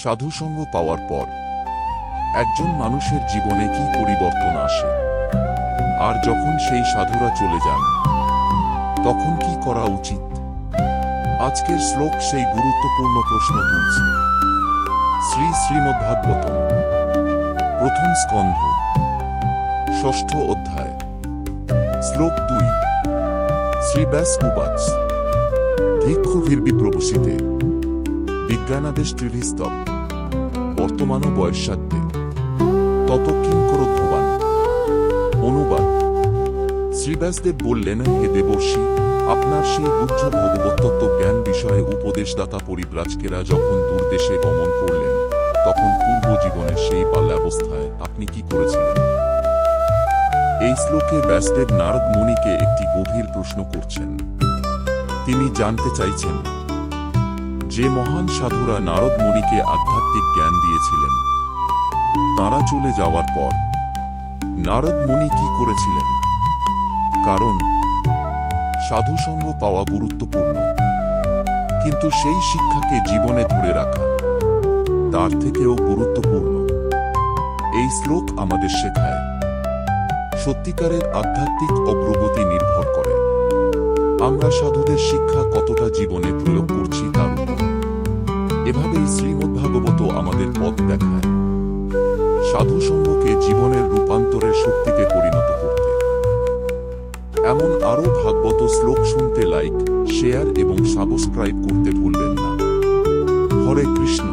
সাধুসঙ্গ পাওয়ার পর একজন মানুষের জীবনে কি পরিবর্তন আসে, আর যখন সেই সাধুরা চলে যান তখন কি করা উচিত? আজকের শ্লোক সেই গুরুত্বপূর্ণ প্রশ্ন তুলছে। শ্রীমদ্ভাগবতম প্রথম স্কন্ধ ষষ্ঠ অধ্যায় শ্লোক 2। শ্রীব্যাস উবাচ ভিক্ষুভির্বিপ্রবসিতে বিজ্ঞানাদেশ ত্রিভিস্তব বর্তমান বয়সাদ্যে তত কিঙ্করোদ্ভবান। অনুবাদ: শ্রীব্যাসদেব বললেন, হে দেবর্ষি, আপনার সেই বুদ্ধ ভগবতত্ত্ব জ্ঞান বিষয়ে উপদেশদাতা পরিব্রাজকেরা যখন দূরদেশে গমন করলেন তখন পূর্ব জীবনের সেই বাল্যাবস্থায় আপনি কি করেছিলেন? এই শ্লোকে ব্যাসদেব নারদ মুনিকে একটি গভীর প্রশ্ন করছেন। তিনি জানতে চাইছেন যে মহান সাধুরা নারদ মুনিকে আধ্যাত্মিক জ্ঞান দিয়েছিলেন, তাঁরা চলে যাওয়ার পর নারদ মুনি কি করেছিলেন? কারণ সাধুসঙ্গ পাওয়া গুরুত্বপূর্ণ, কিন্তু সেই শিক্ষাকে জীবনে ধরে রাখা তার থেকেও গুরুত্বপূর্ণ। এই শ্লোক আমাদের শেখায় সত্যিকারের আধ্যাত্মিক অগ্রগতি নির্ভর করে আমরা সাধুদের শিক্ষা কতটা জীবনে প্রয়োগ করছি তার উপর। এভাবেই শ্রীমদ্ভাগবত আমাদের পথ দেখায় সাধুসঙ্গকে জীবনের রূপান্তরের শক্তিতে পরিণত করতে। এমন আরও ভাগবত শ্লোক শুনতে লাইক, শেয়ার এবং সাবস্ক্রাইব করতে ভুলবেন না। হরে কৃষ্ণ।